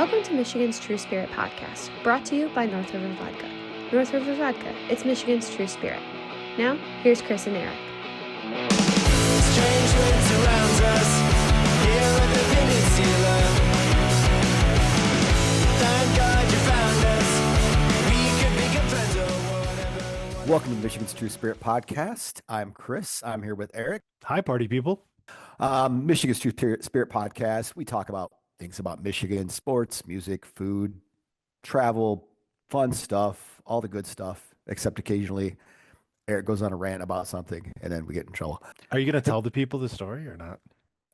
Welcome to Michigan's True Spirit podcast, brought to you by North River Vodka. North River Vodka, it's Michigan's true spirit. Now, here's Chris and Eric. Strange wind surrounds us here at the peninsula. Thank God you found us. We could be good friends or whatever. Welcome to Michigan's True Spirit podcast. I'm Chris. I'm here with Eric. Hi, party people. Michigan's True Spirit podcast. We talk about things about Michigan, sports, music, food, travel, fun stuff, all the good stuff, except occasionally Eric goes on a rant about something and then we get in trouble. Are you going to tell the people the story or not?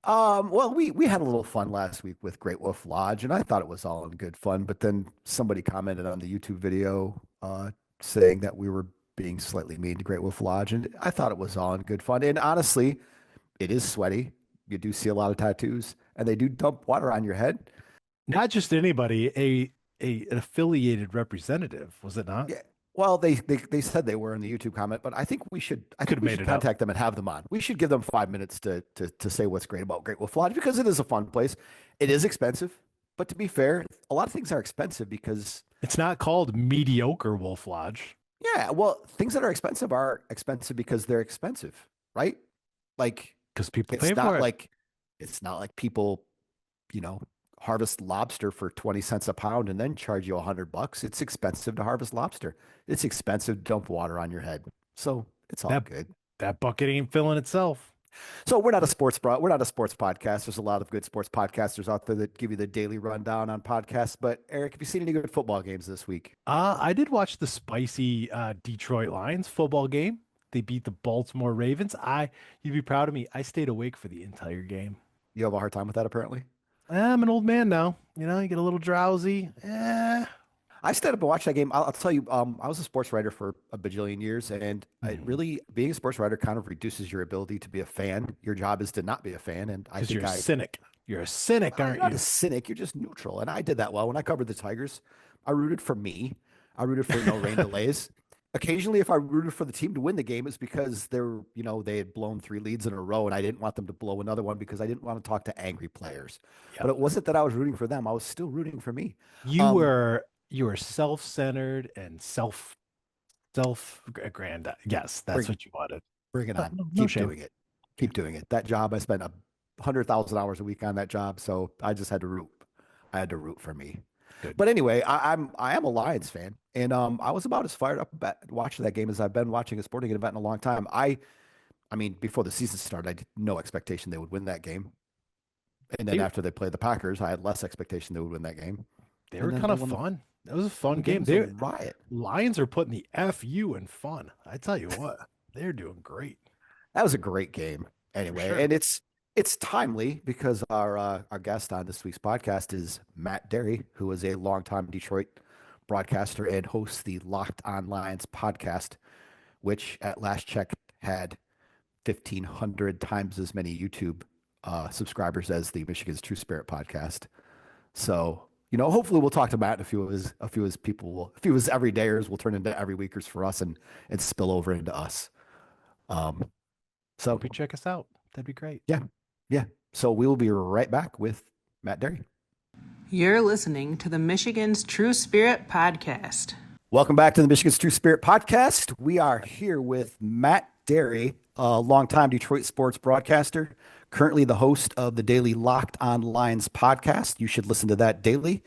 Well, we had a little fun last week with Great Wolf Lodge, and I thought it was all in good fun, but then somebody commented on the YouTube video saying that we were being slightly mean to Great Wolf Lodge, and I thought it was all in good fun. And honestly, it is sweaty. You do see a lot of tattoos, and they do dump water on your head. Not just anybody, an affiliated representative, was it not? Yeah. Well, they said they were in the YouTube comment, but I think we should contact them and have them on. We should give them 5 minutes to say what's great about Great Wolf Lodge, because it is a fun place. It is expensive, but to be fair, a lot of things are expensive because It's not called mediocre Wolf Lodge. yeah, well, things that are expensive because they're expensive, right? Like Because people it's pay not for it. like it's not like people, harvest lobster for 20 cents a pound and then charge you $100. It's expensive to harvest lobster. It's expensive to dump water on your head. So it's all good. That bucket ain't filling itself. So we're not a sports podcast. There's a lot of good sports podcasters out there that give you the daily rundown on podcasts. But Eric, have you seen any good football games this week? I did watch the spicy Detroit Lions football game. They beat the Baltimore Ravens. You'd be proud of me. I stayed awake for the entire game. You have a hard time with that, apparently. I'm an old man now. You get a little drowsy. I stayed up and watched that game. I'll tell you, I was a sports writer for a bajillion years, and it really, being a sports writer kind of reduces your ability to be a fan. Your job is to not be a fan, and I think you're a cynic. You're a cynic, aren't you're not you? a cynic. You're just neutral, and I did that well when I covered the Tigers. I rooted for me. I rooted for no rain delays. Occasionally, if I rooted for the team to win the game, it's because they had blown 3 leads in a row, and I didn't want them to blow another one because I didn't want to talk to angry players. Yep. But it wasn't that I was rooting for them. I was still rooting for me. You were self-centered and self-aggrandized. Yes, that's what you wanted. Bring it on. No Keep shame. doing it. Keep doing it. That job, I spent 100,000 hours a week on that job, so I just had to root. I had to root for me. Good. But anyway, I am a Lions fan, and I was about as fired up about watching that game as I've been watching a sporting event in a long time. I mean, before the season started, I had no expectation they would win that game, and then after they played the Packers, I had less expectation they would win that game. They were kind of fun. That was a fun game. They riot. Lions are putting the FU in fun. I tell you what, they're doing great. That was a great game. Anyway, sure. and it's timely because our guest on this week's podcast is Matt Dery, who is a longtime Detroit broadcaster and hosts the Locked On Lions podcast, which at last check had 1,500 times as many YouTube subscribers as the Michigan's True Spirit podcast. So, hopefully we'll talk to Matt, and a few of his people a few of his everydayers will turn into every weekers for us and spill over into us. So Hope you check us out. That'd be great. Yeah. So we will be right back with Matt Dery. You're listening to the Michigan's True Spirit podcast. Welcome back to the Michigan's True Spirit podcast. We are here with Matt Dery, a longtime Detroit sports broadcaster, currently the host of the daily Locked On Lions podcast. You should listen to that daily.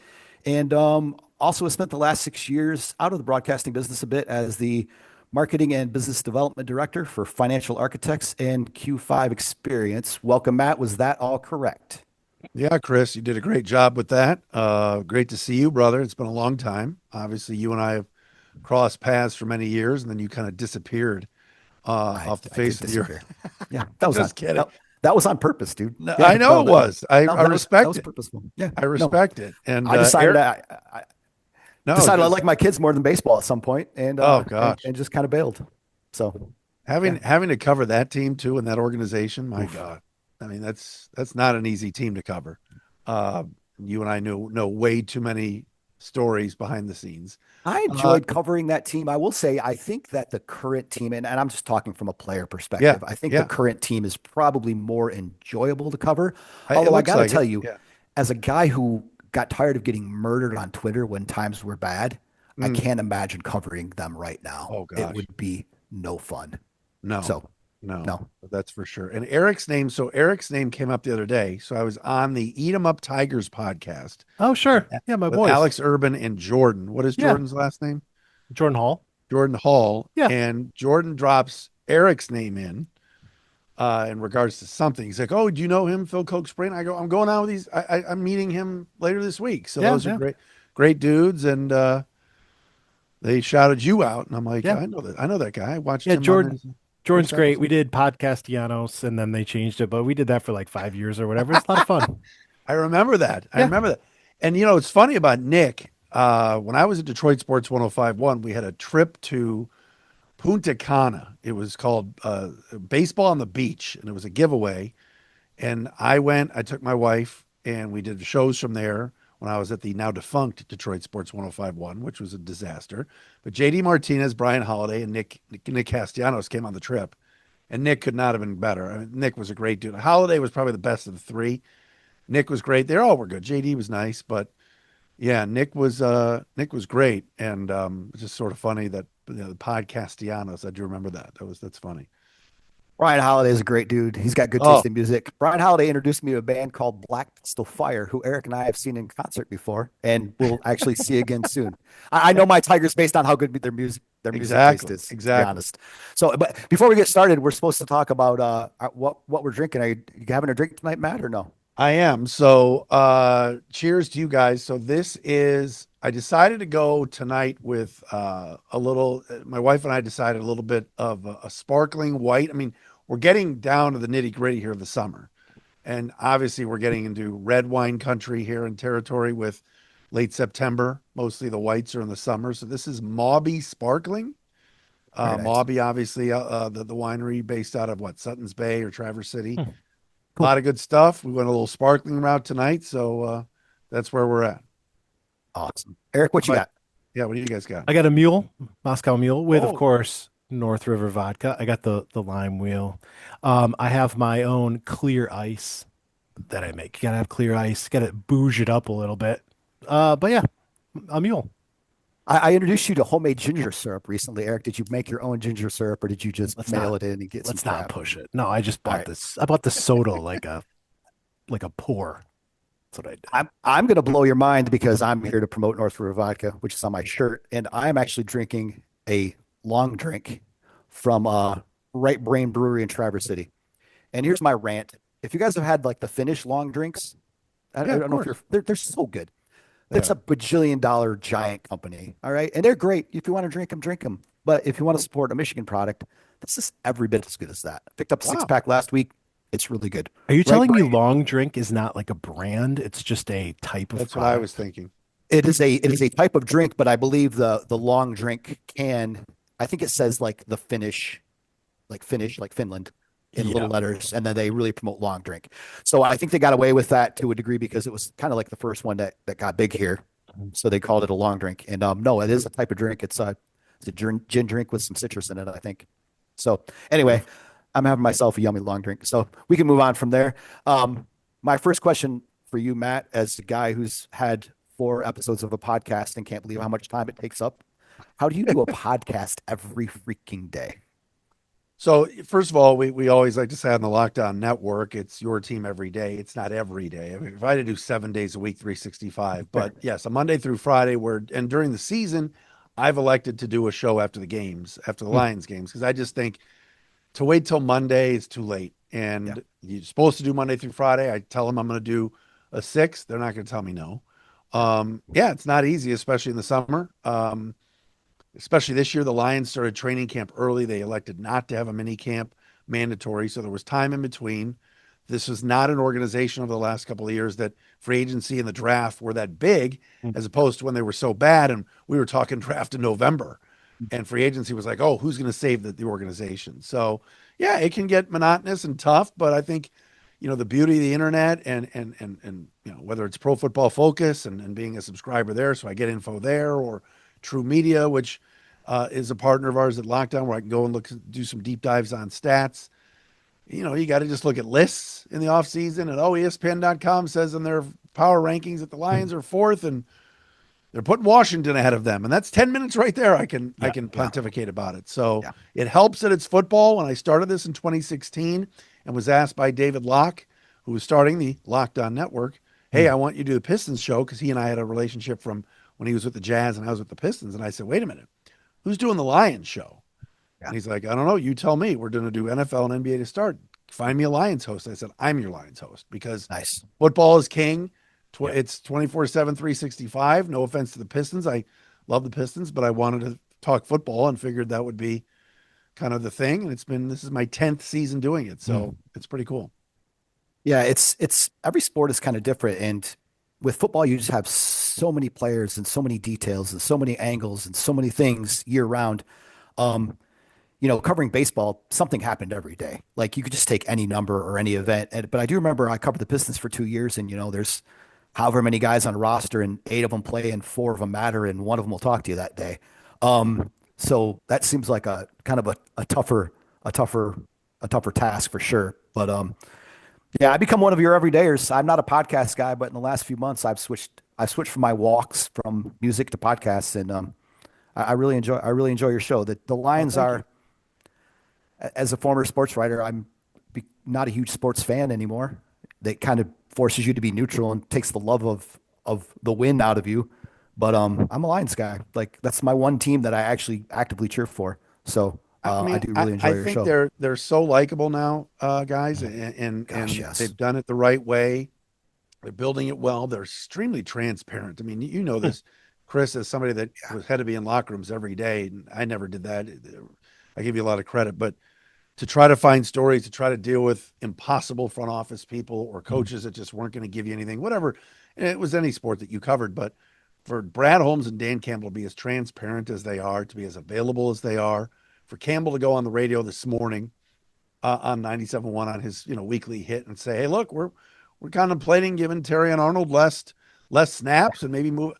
And also has spent the last 6 years out of the broadcasting business a bit as the Marketing and Business Development Director for Financial Architects and Q5 Experience. Welcome, Matt. Was that all correct? Yeah, Chris, you did a great job with that. Great to see you, brother. It's been a long time. Obviously, you and I have crossed paths for many years, and then you kind of disappeared off the face of the earth. Yeah, that was Just kidding. That was on purpose, dude. No, Yeah, I know it was. I respect that was it. purposeful. Yeah, I respect it. And I decided Eric, I like my kids more than baseball at some point, and Oh, gosh. and just kind of bailed. So having to cover that team too and that organization, my God. I mean, that's not an easy team to cover. You and I know way too many stories behind the scenes. I enjoyed covering that team. I will say, I think that the current team, and I'm just talking from a player perspective, I think the current team is probably more enjoyable to cover. Although I got to tell you, as a guy who got tired of getting murdered on Twitter when times were bad. I Mm. can't imagine covering them right now. Oh It gosh. would be no fun. No, So, no, no. that's for sure. And Eric's name came up the other day. So I was on the Eat 'em Up Tigers podcast Oh, sure. Yeah, my with boys. Alex Urban and Jordan. What is Yeah. Jordan's last name? Jordan Hall. Jordan Hall. Yeah. And Jordan drops Eric's name in regards to something. He's like, "Oh, do you know him, Phil Coke Spring?" I go, "I'm going out with these. I'm meeting him later this week." So Yeah, those are yeah. great dudes, and they shouted you out, and I'm like, Yeah. I know that guy. I watched Yeah, him. Jordan's first great. episode. We did Podcastianos and then they changed it, but we did that for like 5 years or whatever. It's a lot of fun. I remember that. I Yeah. remember that. And it's funny about Nick. When I was at Detroit Sports 105.1, we had a trip to Punta Cana. It was called Baseball on the Beach, and it was a giveaway. And I took my wife, and we did shows from there when I was at the now defunct Detroit Sports 105.1, which was a disaster. But JD Martinez, Brian Holiday, and Nick Castellanos came on the trip. And Nick could not have been better. I mean, Nick was a great dude. Holiday was probably the best of the three. Nick was great. They all were good. JD was nice, but yeah, Nick was great. And it's just sort of funny that the Podcastianos, I do remember that. That's funny. Brian Holiday is a great dude. He's got good taste in music. Brian Holiday introduced me to a band called Black Pistol Fire, who Eric and I have seen in concert before, and we'll actually see again soon. I know my Tigers based on how good their music taste is. Exactly. To be honest. So, but before we get started, we're supposed to talk about what we're drinking. Are you having a drink tonight, Matt, or no? I am. So cheers to you guys. So I decided to go tonight with my wife and I decided a little bit of a sparkling white. I mean, we're getting down to the nitty gritty here of the summer. And obviously we're getting into red wine country here in territory with late September. Mostly the whites are in the summer. So this is Mauby Sparkling. Very nice. Mauby, obviously, the winery based out of Sutton's Bay or Traverse City. Cool. A lot of good stuff. We went a little sparkling route tonight. So that's where we're at. Awesome. Eric, what you got? Yeah, what do you guys got? I got a mule, Moscow Mule, with, Oh. of course, North River vodka. I got the lime wheel. I have my own clear ice that I make. You gotta have clear ice. Gotta bouge it up a little bit. But yeah, a mule. I introduced you to homemade ginger syrup recently. Eric, did you make your own ginger syrup, or did you just mail it in and get some Let's not crap? push it. No, I just bought right. this. I bought the soda like a pour. That's what I did. I'm going to blow your mind because I'm here to promote North River Vodka, which is on my shirt, and I'm actually drinking a long drink from Right Brain Brewery in Traverse City. And here's my rant: if you guys have had like the Finnish long drinks, I Yeah, of don't know if they're so good. It's Yeah. a bajillion-dollar giant company, all right, and they're great. If you want to drink them, drink them. But if you want to support a Michigan product, this is every bit as good as that. I picked up a Wow. 6-pack last week. It's really good. Are you Right telling me Brain. long drink is not like a brand? It's just a type of That's what I product? was thinking. It is a type of drink, but I believe the long drink can. I think it says like the Finnish, like Finland, in Yeah. little letters, and then they really promote long drink. So I think they got away with that to a degree because it was kind of like the first one that got big here. So they called it a long drink. And no, it is a type of drink. It's a gin drink with some citrus in it, I think. So anyway, I'm having myself a yummy long drink. So we can move on from there. My first question for you, Matt, as a guy who's had 4 episodes of a podcast and can't believe how much time it takes up, how do you do a podcast every freaking day? So first of all, we always like to say on the Lockdown Network, it's your team every day. It's not every day. I mean, if I had to do 7 days a week, 365, but yes, a Monday through Friday and during the season, I've elected to do a show after the games, after the Lions games, because I just think to wait till Monday is too late. And you're supposed to do Monday through Friday. I tell them I'm going to do a 6. They're not going to tell me no. It's not easy, especially in the summer. Especially this year, the Lions started training camp early. They elected not to have a mini camp mandatory, so there was time in between. This was not an organization over the last couple of years that free agency and the draft were that big, as opposed to when they were so bad. And we were talking draft in November, and free agency was like, oh, who's going to save the organization? So yeah, it can get monotonous and tough, but I think, the beauty of the internet and whether it's Pro Football Focus and being a subscriber there, so I get info there, or True Media, which is a partner of ours at Lockdown, where I can go and do some deep dives on stats. you got to just look at lists in the offseason, and ESPN.com says in their power rankings that the Lions are fourth, and they're putting Washington ahead of them. And that's 10 minutes right there. I can pontificate about it. So it helps that it's football. When I started this in 2016 and was asked by David Locke, who was starting the Locked On Network, hey, I want you to do the Pistons show, because he and I had a relationship from when he was with the Jazz and I was with the Pistons. And I said, wait a minute, who's doing the Lions show? And he's like, I don't know. You tell me. We're going to do NFL and NBA to start. Find me a Lions host. I said, I'm your Lions host, because football is king. It's 24/7, 365. No offense to the Pistons. I love the Pistons, but I wanted to talk football and figured that would be kind of the thing. And this is my 10th season doing it. So it's pretty cool. Yeah, it's every sport is kind of different. And with football, you just have so many players and so many details and so many angles and so many things year round. Covering baseball, something happened every day. Like, you could just take any number or any event. But I do remember I covered the Pistons for 2 years, and there's however many guys on a roster, and 8 of them play and 4 of them matter, and 1 of them will talk to you that day. So that seems like a kind of a tougher task for sure. But I become one of your everydayers. I'm not a podcast guy, but in the last few months I've switched from my walks from music to podcasts, and I really enjoy your show. The Lions are, as a former sports writer, I'm not a huge sports fan anymore. That kind of forces you to be neutral and takes the love of the win out of you. But I'm a Lions guy. Like, that's my one team that I actually actively cheer for. So I do really enjoy your show. I think they're so likable now, guys, and they've done it the right way. They're building it well. They're extremely transparent. I mean, this, Chris, as somebody that had to be in locker rooms every day, and I never did that. I give you a lot of credit, but to try to find stories, to try to deal with impossible front office people or coaches that just weren't going to give you anything, whatever. And it was any sport that you covered, but for Brad Holmes and Dan Campbell to be as transparent as they are, to be as available as they are, for Campbell to go on the radio this morning on 97.1 on his weekly hit and say, hey, look, we're contemplating giving Terry and Arnold less snaps and maybe move.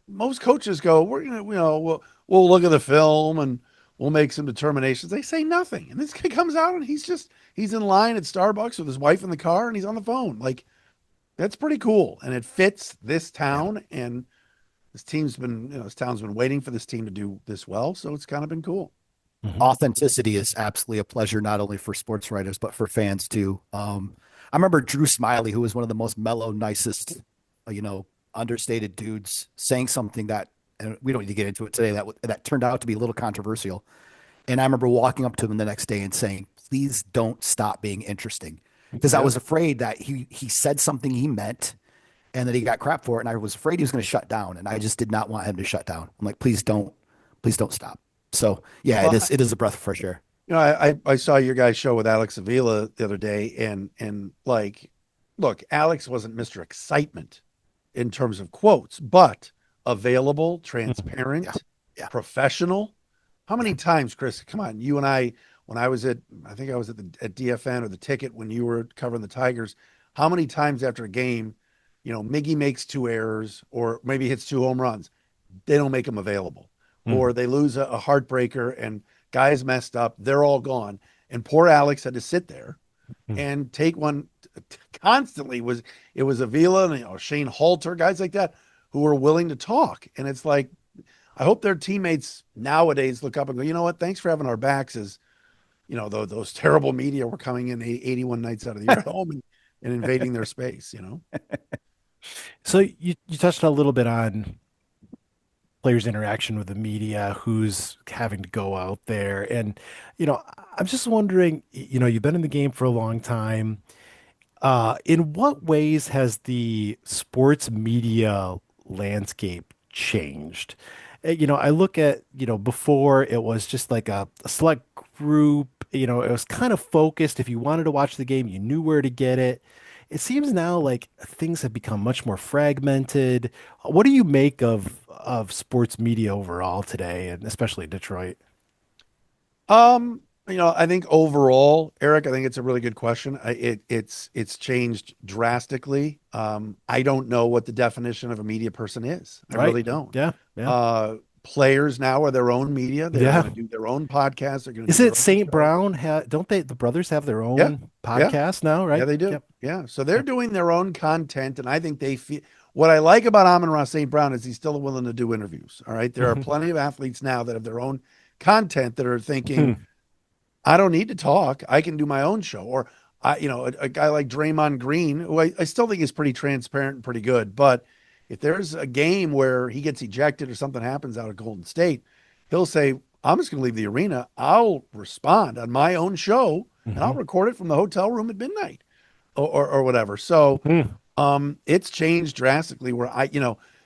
Most coaches go, we're gonna we'll look at the film and we'll make some determinations. They say nothing. And this guy comes out and he's in line at Starbucks with his wife in the car and he's on the phone. Like, that's pretty cool. And it fits this town. And this town's been waiting for this team to do this well. So it's kind of been cool. Authenticity is absolutely a pleasure, not only for sports writers, but for fans too. I remember Drew Smiley, who was one of the most mellow, nicest, understated dudes, saying something that, and we don't need to get into it today, that turned out to be a little controversial. And I remember walking up to him the next day and saying, please don't stop being interesting. Because I was afraid that he said something he meant and that he got crap for it. And I was afraid he was going to shut down. And I just did not want him to shut down. I'm like, please don't stop. So yeah, it is a breath of fresh air. I saw your guys' show with Alex Avila the other day, and like, look, Alex wasn't Mr. Excitement in terms of quotes, but available, transparent, professional. How many times, Chris, come on, you and I, when I think I was at DFN or the Ticket when you were covering the Tigers, how many times after a game, Miggy makes 2 errors or maybe hits 2 home runs, they don't make him available, or they lose a heartbreaker and guys messed up, they're all gone. And poor Alex had to sit there and take one constantly. It was Avila and Shane Halter, guys like that who were willing to talk. And it's like, I hope their teammates nowadays look up and go, you know what? Thanks for having our backs as, those terrible media were coming in 81 nights out of the year at home and invading their space, So you touched a little bit on players' interaction with the media, who's having to go out there. And, I'm just wondering, you've been in the game for a long time. In what ways has the sports media landscape changed? I look at, before it was just like a select group, it was kind of focused. If you wanted to watch the game, you knew where to get it. It seems now like things have become much more fragmented. What do you make of sports media overall today, and especially in Detroit? I think overall, Eric, I think it's a really good question. It's changed drastically. I don't know what the definition of a media person is. I really don't. Yeah. players now are their own media. They're Yeah. going to do their own podcast. They're going to Is do their it own St. show. Brown? Don't they, the brothers have their Yeah. own Yeah. podcast now, right? Yeah, they do. Yep. Yeah. So they're Yep. doing their own content. And I think they feel what I like about Amon-Ra St. Brown is he's still willing to do interviews. All right. There are Mhm. plenty of athletes now that have their own content that are thinking, Hmm. I don't need to talk. I can do my own show. Or a guy like Draymond Green, who I still think is pretty transparent and pretty good. But if there's a game where he gets ejected or something happens out of Golden State, he'll say, I'm just going to leave the arena. I'll respond on my own show and I'll Mhm. record it from the hotel room at midnight or whatever. So it's changed drastically where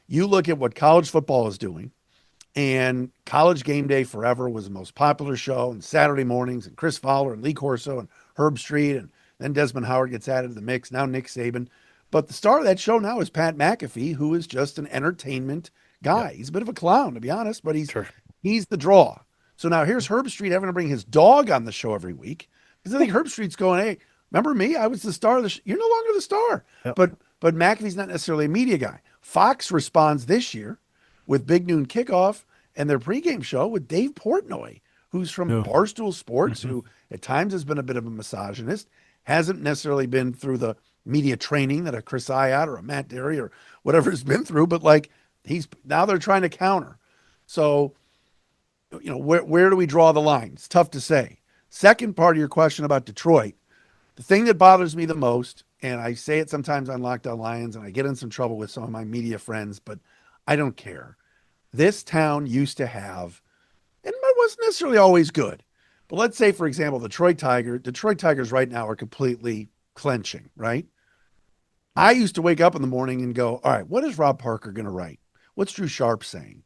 you look at what college football is doing, and College Game Day forever was the most popular show, and Saturday mornings, and Chris Fowler and Lee Corso and Herb Street, and then Desmond Howard gets added to the mix. Now Nick Saban. But the star of that show now is Pat McAfee, who is just an entertainment guy. Yep. He's a bit of a clown, to be honest, but Sure. he's the draw. So now here's Herb Street having to bring his dog on the show every week. Because I think Herb Street's going, hey, remember me? I was the star of the show. You're no longer the star. Yep. But McAfee's not necessarily a media guy. Fox responds this year with Big Noon Kickoff and their pregame show with Dave Portnoy, who's from Yeah. Barstool Sports, Mhm. who at times has been a bit of a misogynist, hasn't necessarily been through the media training that a Chris Ayat or a Matt Dery or whatever has been through, but like now they're trying to counter. So, where do we draw the line? It's tough to say. Second part of your question about Detroit, the thing that bothers me the most, and I say it sometimes on Locked On Lions, and I get in some trouble with some of my media friends, but I don't care. This town used to have, and it wasn't necessarily always good, but let's say, for example, Detroit Tigers right now are completely clenching, right? I used to wake up in the morning and go, all right, what is Rob Parker going to write? What's Drew Sharp saying?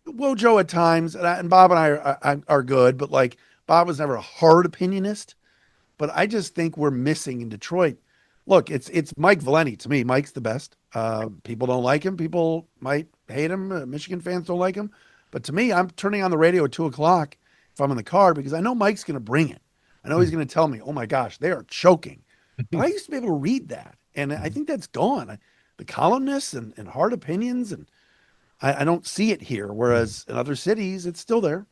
Wojo at times, and Bob and I are good, but like Bob was never a hard opinionist. But I just think we're missing in Detroit. Look, it's Mike Valenti to me. Mike's the best. People don't like him. People might hate him. Michigan fans don't like him. But to me, I'm turning on the radio at 2:00 if I'm in the car because I know Mike's going to bring it. I know he's going to tell me, oh my gosh, they are choking. But I used to be able to read that. And I think that's gone. The columnists and hard opinions, and I don't see it here. Whereas in other cities, it's still there.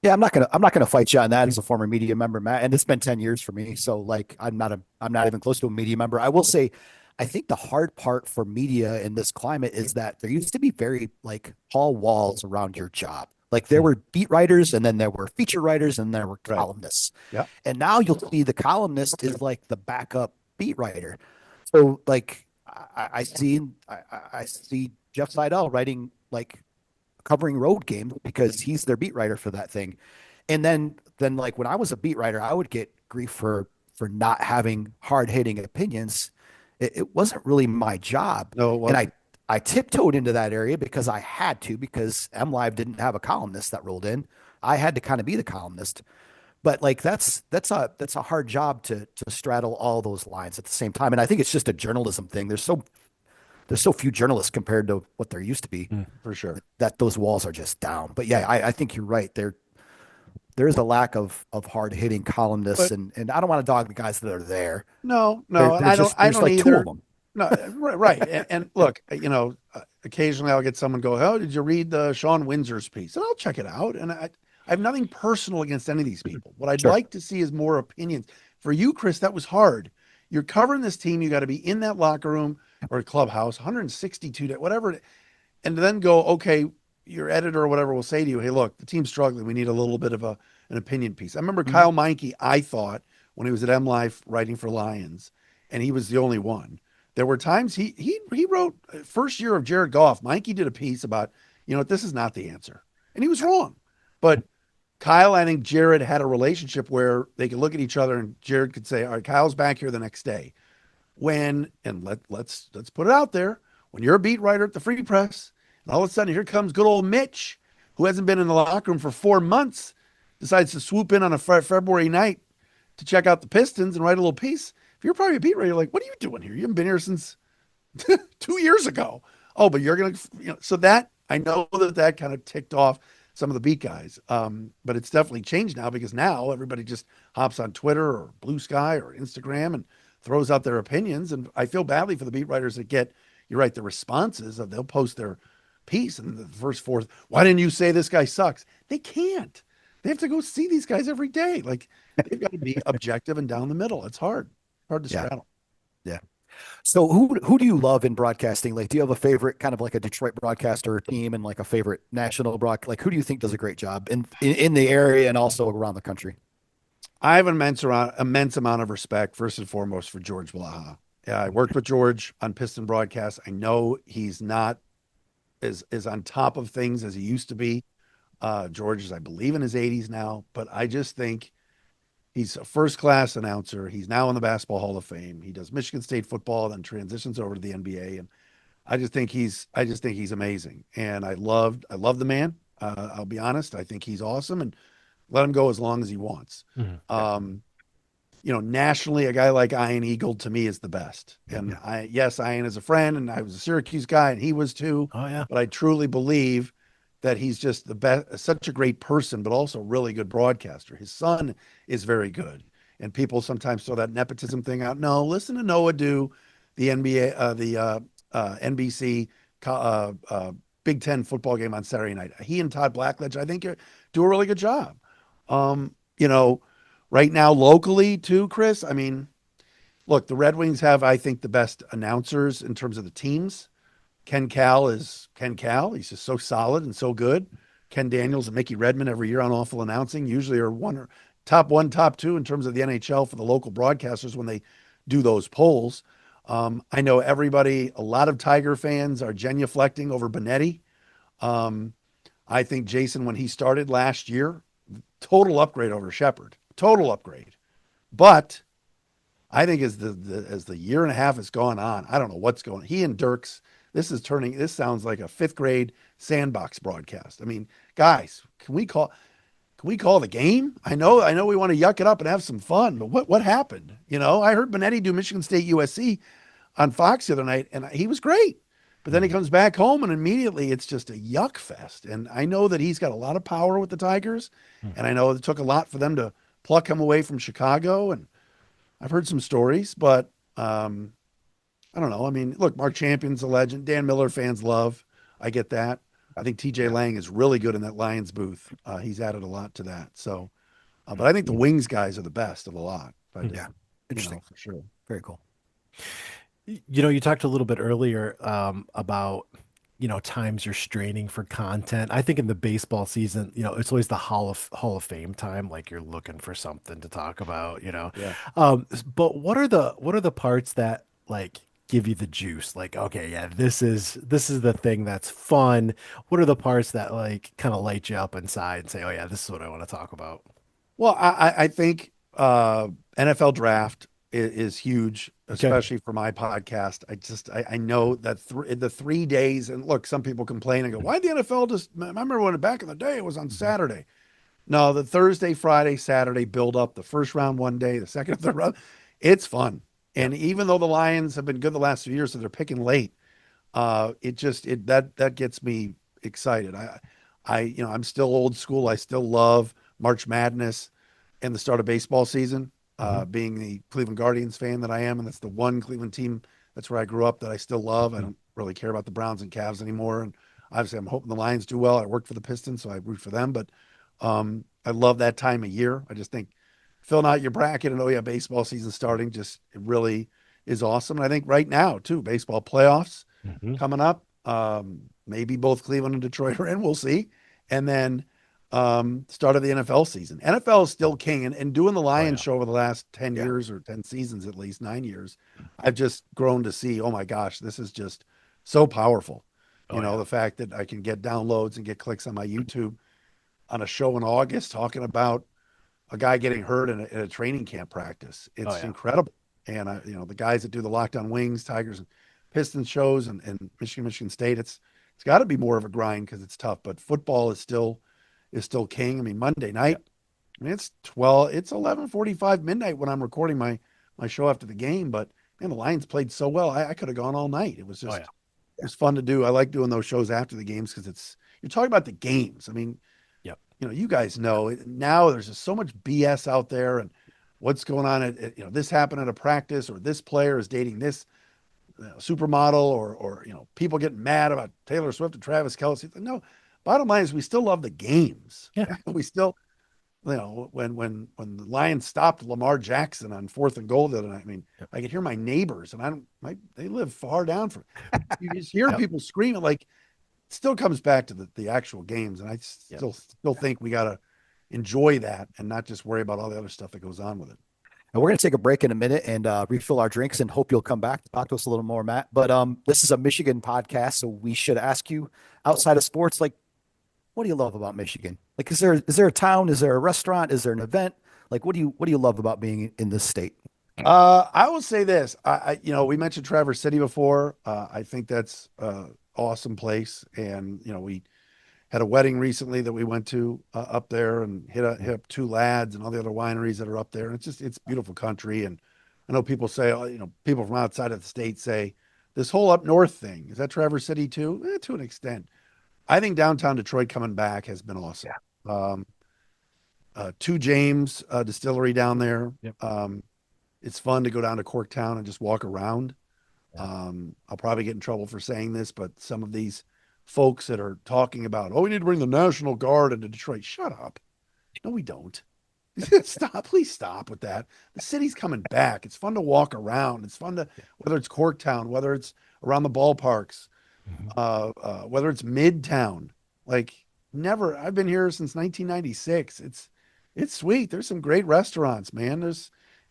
Yeah, I'm not gonna fight you on that as a former media member, Matt. And it's been 10 years for me. So like I'm not even close to a media member. I will say I think the hard part for media in this climate is that there used to be very like tall walls around your job. Like there were beat writers and then there were feature writers and there were Right. columnists. Yeah. And now you'll see the columnist is like the backup beat writer. So like I see Jeff Seidel writing like covering road games because he's their beat writer for that thing. And then like when I was a beat writer, I would get grief for not having hard hitting opinions. It wasn't really my job. No, it And wasn't. I tiptoed into that area because I had to, because M Live didn't have a columnist that rolled in. I had to kind of be the columnist. But like that's a hard job to straddle all those lines at the same time. And I think it's just a journalism thing. There's so few journalists compared to what there used to be For sure. that those walls are just down. But yeah, I think you're right. There is a lack of hard hitting columnists, But- and I don't want to dog the guys that are there. No, There's I don't like two either. of them. No, right. And look, occasionally I'll get someone go, "Oh, did you read the Sean Windsor's piece?" And I'll check it out. And I have nothing personal against any of these people. What I'd Sure. like to see is more opinions. For you, Chris, that was hard. You're covering this team. You got to be in that locker room or clubhouse, 162 days, whatever, and then go, okay, your editor or whatever will say to you, "Hey, look, the team's struggling. We need a little bit of an opinion piece." I remember Kyle Meinke, I thought, when he was at M Life writing for Lions, and he was the only one. There were times he wrote first year of Jared Goff. Meinke did a piece about, this is not the answer, and he was wrong. But Kyle, I think Jared had a relationship where they could look at each other, and Jared could say, "All right, Kyle's back here the next day." Let's put it out there. When you're a beat writer at the Free Press, and all of a sudden here comes good old Mitch, who hasn't been in the locker room for 4 months, decides to swoop in on a February night to check out the Pistons and write a little piece. If you're probably a beat writer, you're like, "What are you doing here? You haven't been here since 2 years ago." Oh, but you're going to, so that I know that kind of ticked off some of the beat guys. But it's definitely changed now because now everybody just hops on Twitter or Blue Sky or Instagram and throws out their opinions. And I feel badly for the beat writers that get, you're right, the responses of they'll post their piece in the first fourth. Why didn't you say this guy sucks? They can't. They have to go see these guys every day. Like they've got to be objective and down the middle. It's hard to Yeah. straddle. Yeah. So who do you love in broadcasting? Like, do you have a favorite kind of like a Detroit broadcaster team and like a favorite national like who do you think does a great job in the area and also around the country? I have an immense amount of respect, first and foremost, for George Blaha. Yeah, I worked with George on Piston broadcasts. I know he's not as on top of things as he used to be. George is, I believe, in his 80s now, but I just think he's a first-class announcer. He's now in the Basketball Hall of Fame. He does Michigan State football, then transitions over to the NBA, and I just think he's amazing. And I love the man. I'll be honest. I think he's awesome, and let him go as long as he wants. Mhm. Nationally, a guy like Ian Eagle to me is the best. And yes, Ian is a friend, and I was a Syracuse guy, and he was too. Oh yeah. But I truly believe that he's just the best, such a great person, but also a really good broadcaster. His son is very good, and people sometimes throw that nepotism thing out. No, listen to Noah do the NBA, the NBC Big Ten football game on Saturday night. He and Todd Blackledge, I think, do a really good job. You know, right now locally too, Chris. I mean, look, the Red Wings have, I think, the best announcers in terms of the teams. Ken Cal is Ken Cal. He's just so solid and so good. Ken Daniels and Mickey Redmond every year on Awful Announcing usually are top one, top two in terms of the NHL for the local broadcasters when they do those polls. I know everybody, a lot of Tiger fans are genuflecting over Benetti. I think Jason, when he started last year, total upgrade over Shepard, total upgrade. But I think as the year and a half has gone on, I don't know what's going on. He and Dirks, this sounds like a fifth grade sandbox broadcast. I mean, guys, can we call the game? I know we want to yuck it up and have some fun, but what happened? I heard Benetti do Michigan State USC on Fox the other night, and he was great. But then he comes back home, and immediately it's just a yuck fest. And I know that he's got a lot of power with the Tigers, and I know it took a lot for them to pluck him away from Chicago. And I've heard some stories, but I don't know. I mean, look, Mark Champion's a legend. Dan Miller fans love. I get that. I think TJ Lang is really good in that Lions booth. He's added a lot to that. So, but I think the Wings guys are the best of the lot. Yeah. Interesting. For sure. Very cool. You talked a little bit earlier about times you're straining for content. I think in the baseball season, it's always the Hall of Fame time. Like you're looking for something to talk about. Yeah. But what are the parts that like give you the juice? Like, okay, yeah, this is the thing that's fun. What are the parts that like kind of light you up inside and say, oh yeah, this is what I want to talk about? Well, I think NFL draft is huge, especially for my podcast. I know that the 3 days, and look, some people complain and go, why the NFL just, I remember when back in the day it was on Saturday. No, the Thursday, Friday, Saturday build up, the first round one day, the second, third round. It's fun. And even though the Lions have been good the last few years, so they're picking late, that gets me excited. I'm still old school. I still love March Madness and the start of baseball season. Being the Cleveland Guardians fan that I am, and that's the one Cleveland team, that's where I grew up, that I still love. I don't really care about the Browns and Cavs anymore. And obviously I'm hoping the Lions do well. I worked for the Pistons, so I root for them. But I love that time of year. I just think filling out your bracket and, oh yeah, baseball season starting, it really is awesome. And I think right now too, baseball playoffs coming up. Maybe both Cleveland and Detroit are in, we'll see. And then start of the NFL season. NFL is still king, and doing the Lions show over the last 10 years or 10 seasons, at least 9 years, I've just grown to see, oh my gosh, this is just so powerful. The fact that I can get downloads and get clicks on my YouTube on a show in August talking about a guy getting hurt in a training camp practice. It's incredible. And the guys that do the Locked On Wings, Tigers and Pistons shows and Michigan State, it's got to be more of a grind because it's tough, but football is still king. I mean, Monday night, I mean, it's 11:45 midnight when I'm recording my show after the game, but man, the Lions played so well. I could have gone all night. It was just, it was fun to do. I like doing those shows after the games because you're talking about the games. I mean, you guys know now there's just so much BS out there and what's going on this happened at a practice, or this player is dating this supermodel or people getting mad about Taylor Swift and Travis Kelce. No, bottom line is we still love the games. Yeah. We still, when the Lions stopped Lamar Jackson on 4th and goal the other night, I mean, I could hear my neighbors, and they live far down from. You just hear people screaming. Like, it still comes back to the actual games, and I still think we got to enjoy that and not just worry about all the other stuff that goes on with it. And we're going to take a break in a minute and refill our drinks, and hope you'll come back to talk to us a little more, Matt. But this is a Michigan podcast, so we should ask you, outside of sports, like, what do you love about Michigan? Like, is there a town? Is there a restaurant? Is there an event? Like, what do you love about being in this state? I will say this. We mentioned Traverse City before. I think that's awesome place, and we had a wedding recently that we went to up there, and hit up Two Lads and all the other wineries that are up there. And it's beautiful country. And I know people say, people from outside of the state say this whole up north thing, is that Traverse City too? To an extent. I think downtown Detroit coming back has been awesome. Two James distillery down there. Yep. It's fun to go down to Corktown and just walk around. I'll probably get in trouble for saying this, but some of these folks that are talking about, we need to bring the National Guard into Detroit. Shut up. No, we don't. Please stop with that. The city's coming back. It's fun to walk around. It's fun to, whether it's Corktown, whether it's around the ballparks, whether it's Midtown. Like, never. I've been here since 1996. It's sweet. There's some great restaurants, man.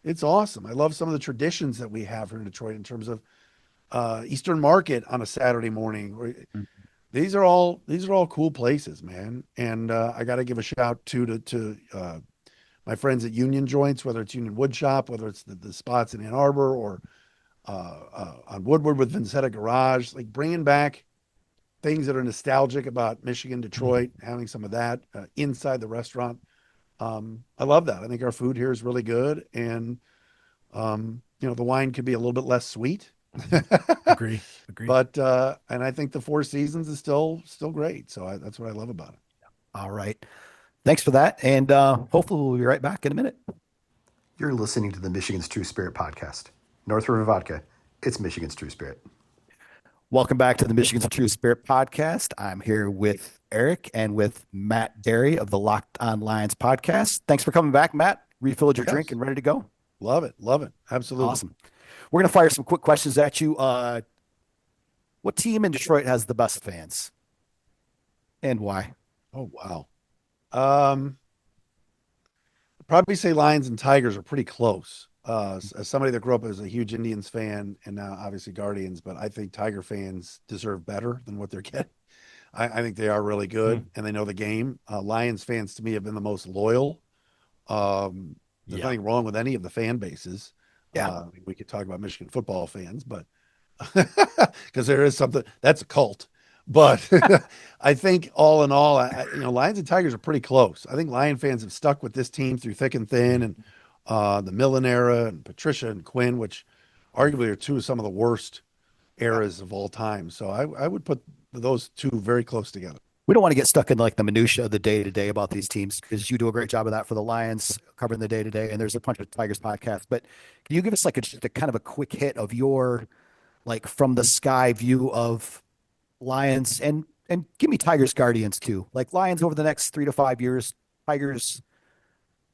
It's awesome. I love some of the traditions that we have here in Detroit in terms of Eastern Market on a Saturday morning. These are all cool places, man. And I got to give a shout to my friends at Union Joints, whether it's Union Wood Shop, whether it's the spots in Ann Arbor, or on Woodward with Vincetta Garage, like bringing back things that are nostalgic about Michigan, Detroit, having some of that inside the restaurant. I love that. I think our food here is really good, and the wine could be a little bit less sweet. Agree. But and I think the Four Seasons is still great. So that's what I love about it. All right. Thanks for that. And hopefully we'll be right back in a minute. You're listening to the Michigan's True Spirit podcast. North River Vodka. It's Michigan's True Spirit. Welcome back to the Michigan's True Spirit podcast. I'm here with Eric and with Matt Dery of the Locked On Lions podcast. Thanks for coming back, Matt. Refilled your drink and ready to go? Love it. Absolutely. Awesome. We're going to fire some quick questions at you. What team in Detroit has the best fans? And why? Oh, wow. Probably say Lions and Tigers are pretty close. As somebody that grew up as a huge Indians fan and now obviously Guardians, but I think Tiger fans deserve better than what they're getting. I think they are really good and they know the game. Lions fans to me have been the most loyal. There's nothing wrong with any of the fan bases. We could talk about Michigan football fans, but because there is something that's a cult. But I think all in all, Lions and Tigers are pretty close. I think Lion fans have stuck with this team through thick and thin, and the Millen era and Patricia and Quinn, which arguably are two of some of the worst eras of all time. So I would put those two very close together. We don't want to get stuck in like the minutia of the day to day about these teams, because you do a great job of that for the Lions, covering the day to day. And there's a bunch of Tigers podcasts, but can you give us like just a kind of a quick hit of your, like, from the sky view of Lions, and give me Tigers Guardians too. Like Lions over the next 3 to 5 years, Tigers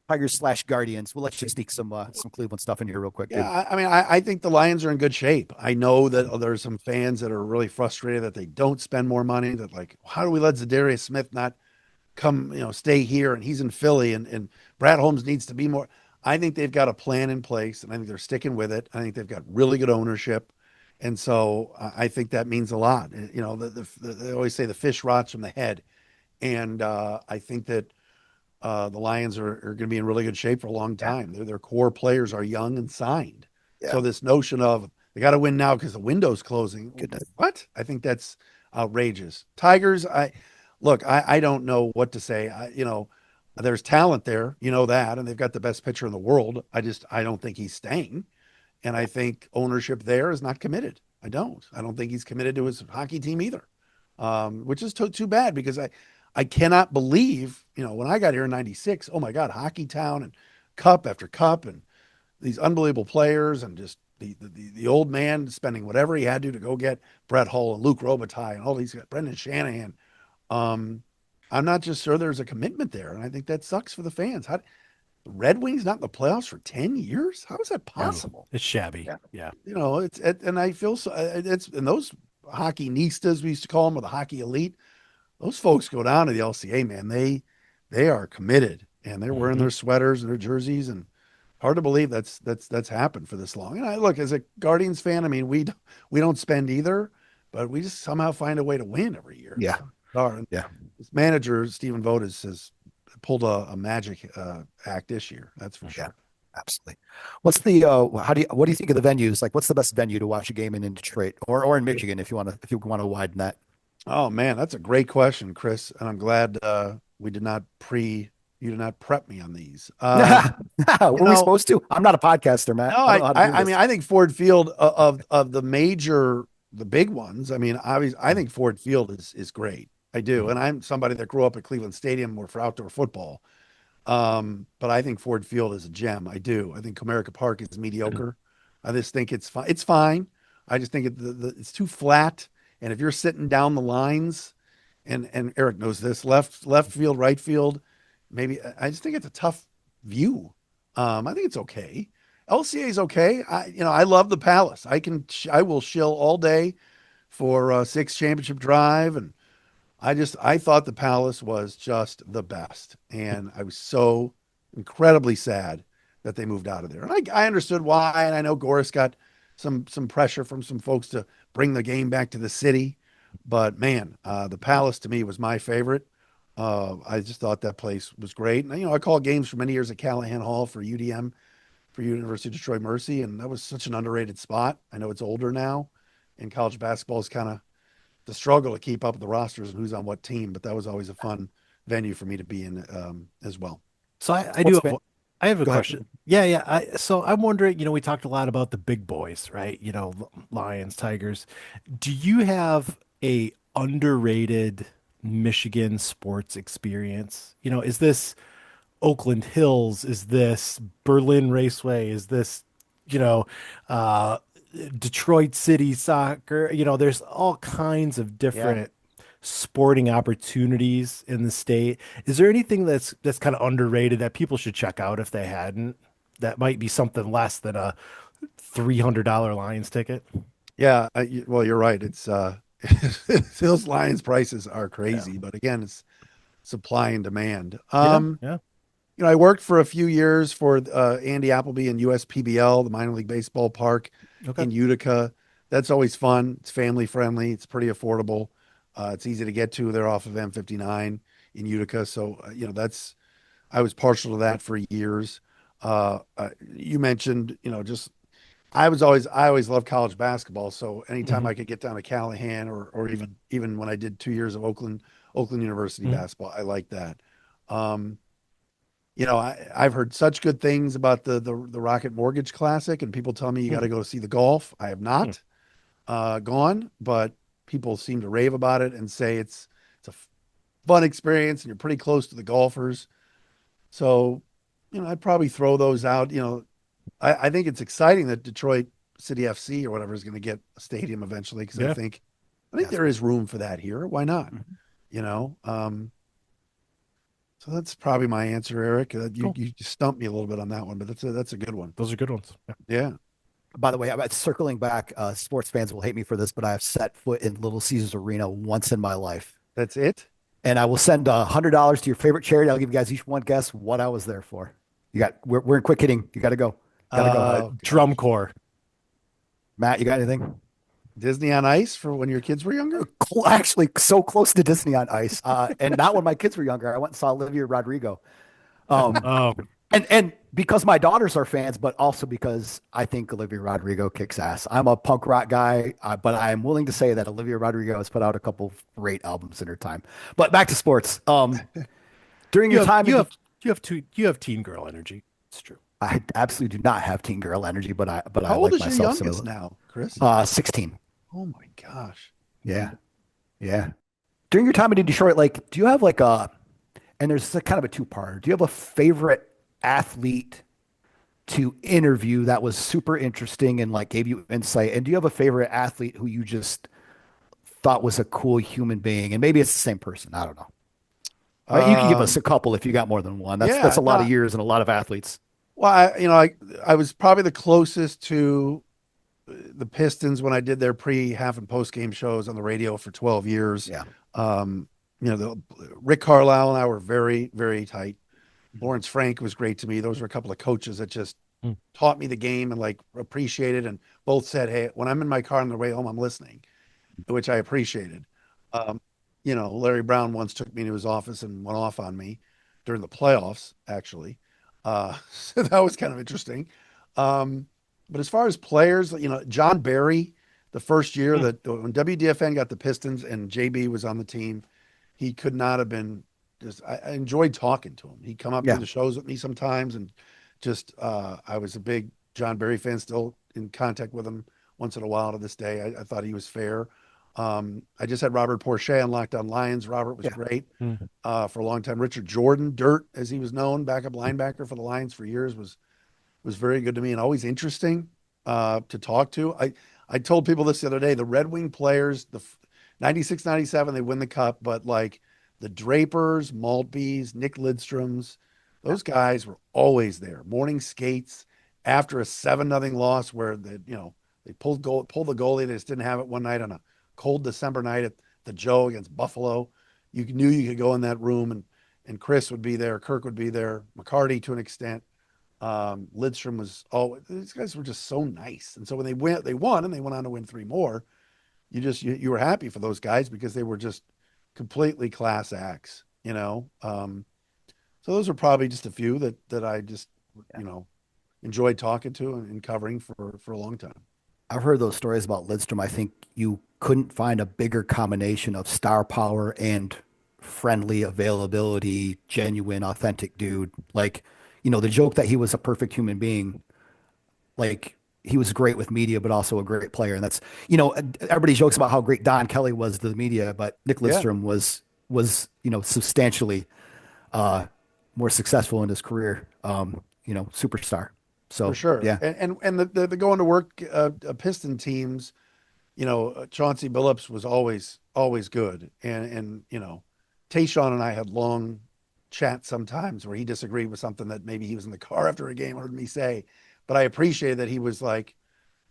/ Guardians. We'll let you sneak some Cleveland stuff in here real quick. Yeah, I mean, I think the Lions are in good shape. I know that there's some fans that are really frustrated that they don't spend more money. That like, how do we let Zadarius Smith not come, stay here, and he's in Philly, and Brad Holmes needs to be more. I think they've got a plan in place, and I think they're sticking with it. I think they've got really good ownership. And so I think that means a lot. They always say the fish rots from the head. And I think that the Lions are going to be in really good shape for a long time. Their core players are young and signed. Yeah. So this notion of they got to win now because the window's closing. What? I think that's outrageous. Tigers, I don't know what to say. There's talent there, that, and they've got the best pitcher in the world. I don't think he's staying. And I think ownership there is not committed. I don't think he's committed to his hockey team either, which is too bad, because I cannot believe, when I got here in 96, oh my God, Hockey Town and cup after cup and, these unbelievable players, and just the old man spending whatever he had to go get Brett Hull and Luke Robitaille and all these guys, Brendan Shanahan. Um, I'm not just sure there's a commitment there, and I think that sucks for the fans. How the Red Wings not in the playoffs for 10 years? How is that possible? It's shabby. Yeah. Yeah. You know, and I feel so. It's and those hockey nistas we used to call them, or the hockey elite. Those folks go down to the LCA, man. They are committed, and they're wearing their sweaters and their jerseys, and hard to believe that's happened for this long. And I look, as a Guardians fan, I mean, we don't spend either, but we just somehow find a way to win every year. Yeah. And Yeah. this manager Stephen Vogt has pulled a magic act this year. That's for sure. Absolutely. What's the what do you think of the venues? Like, what's the best venue to watch a game in Detroit or in Michigan if you want to widen that? Oh man, that's a great question, Chris. And I'm glad you did not prep me on these. Were we supposed to? I'm not a podcaster, Matt. No, I don't know how to do I this. mean, I think Ford Field of the big ones. I mean, obviously, I think Ford Field is great. I do, and I'm somebody that grew up at Cleveland Stadium or for outdoor football. But I think Ford Field is a gem. I do. I think Comerica Park is mediocre. I just think it's fine. It's fine. I just think it's too flat. And if you're sitting down the lines, and Eric knows this, left field, right field, maybe I just think it's a tough view. I think it's okay. LCA is okay. I love the Palace. I will shill all day for Six Championship Drive, and I thought the Palace was just the best, and I was so incredibly sad that they moved out of there. And I understood why, and I know Goris got some pressure from some folks to bring the game back to the city, but man, the Palace to me was my favorite. I just thought that place was great, and I called games for many years at Callahan Hall for UDM, for University of Detroit Mercy, and that was such an underrated spot. I know it's older now, and college basketball is kind of the struggle to keep up with the rosters and who's on what team, but that was always a fun venue for me to be in as well. So I have a Go ahead. question. Yeah. So I'm wondering, we talked a lot about the big boys, right? Lions, Tigers. Do you have a underrated Michigan sports experience? Is this Oakland Hills? Is this Berlin Raceway? Is this, uh, Detroit City soccer? There's all kinds of different sporting opportunities in the state. Is there anything that's kind of underrated that people should check out if they hadn't? That might be something less than a $300 Lions ticket. Yeah, well, you're right. It's those Lions prices are crazy, but again, it's supply and demand. Yeah. I worked for a few years for Andy Appleby and USPBL, the minor league baseball park in Utica. That's always fun. It's family friendly. It's pretty affordable. It's easy to get to. They're off of M59 in Utica. So, I was partial to that for years. You mentioned, I always loved college basketball. So anytime I could get down to Callahan or even when I did 2 years of Oakland University basketball, I liked that. I've heard such good things about the Rocket Mortgage Classic, and people tell me you got to go see the golf. I have not gone, but people seem to rave about it and say it's a fun experience, and you're pretty close to the golfers. So, I'd probably throw those out. I think it's exciting that Detroit City FC or whatever is going to get a stadium eventually, because I think there is room for that here. Why not? So that's probably my answer, Eric. You stumped me a little bit on that one, but that's a good one. Those are good ones. Yeah. By the way, circling back, sports fans will hate me for this, but I have set foot in Little Caesars Arena once in my life. That's it? And I will send $100 to your favorite charity. I'll give you guys each one guess what I was there for. We're in quick hitting. You got to go. Drum corps. Matt, you got anything? Disney on Ice for when your kids were younger? Actually, so close to Disney on Ice. And not when my kids were younger. I went and saw Olivia Rodrigo. And because my daughters are fans, but also because I think Olivia Rodrigo kicks ass. I'm a punk rock guy, but I'm willing to say that Olivia Rodrigo has put out a couple great albums in her time. But back to sports. During your time, you have teen girl energy. It's true. I absolutely do not have teen girl energy, but I How old like is your myself youngest some. now, Chris? 16. Oh my gosh. Yeah. During your time in Detroit, do you have and there's kind of a two-parter. Do you have a favorite athlete to interview that was super interesting and like gave you insight? And do you have a favorite athlete who you just thought was a cool human being? And maybe it's the same person. I don't know. All right, you can give us Um, a couple if you got more than one. That's yeah, a lot of no, years and a lot of athletes. well, I was probably the closest to the Pistons when I did their pre, half, and post game shows on the radio for 12 years. Yeah. Um, Rick Carlisle and I were very, very tight. Lawrence Frank was great to me. Those were a couple of coaches that just Mm. taught me the game and like appreciated, and both said, "Hey, when I'm in my car on the way home, I'm listening," which I appreciated. Um, Larry Brown once took me to his office and went off on me during the playoffs, actually. So that was kind of interesting. Um, but as far as players, John Barry, the first year Mm. that when WDFN got the Pistons and JB was on the team, he could not have been just, I enjoyed talking to him. He'd come up to Yeah. the shows with me sometimes and just, I was a big John Barry fan, still in contact with him once in a while to this day. I thought he was fair. I just had Robert Porcher on Locked On Lions. Robert was Yeah. great Mm. for a long time. Richard Jordan, Dirt, as he was known, backup linebacker for the Lions for years, was very good to me and always interesting to talk to. I told people this the other day. The Red Wing players, the 96, 97, they win the cup, but like the Drapers, Maltbys, Nick Lidstrom's, those guys were always there. Morning skates after a 7-0 loss where they pulled the goalie. They just didn't have it one night on a cold December night at the Joe against Buffalo. You knew you could go in that room and Chris would be there, Kirk would be there, McCarty to an extent. Lidstrom was these guys were just so nice. And so when they won and they went on to win 3 more, you were happy for those guys because they were just completely class acts. So those are probably just a few that I just, enjoyed talking to and covering for a long time. I've heard those stories about Lidstrom. I think you couldn't find a bigger combination of star power and friendly availability, genuine, authentic dude. Like, the joke that he was a perfect human being, like he was great with media, but also a great player. And that's, everybody jokes about how great Don Kelly was to the media, but Nick Yeah, Lidstrom was, substantially more successful in his career, superstar. for So sure. yeah, And the going to work Piston teams, Chauncey Billups was always good. And Tayshawn and I had long chats sometimes where he disagreed with something that maybe he was in the car after a game heard me say. But I appreciated that he was like,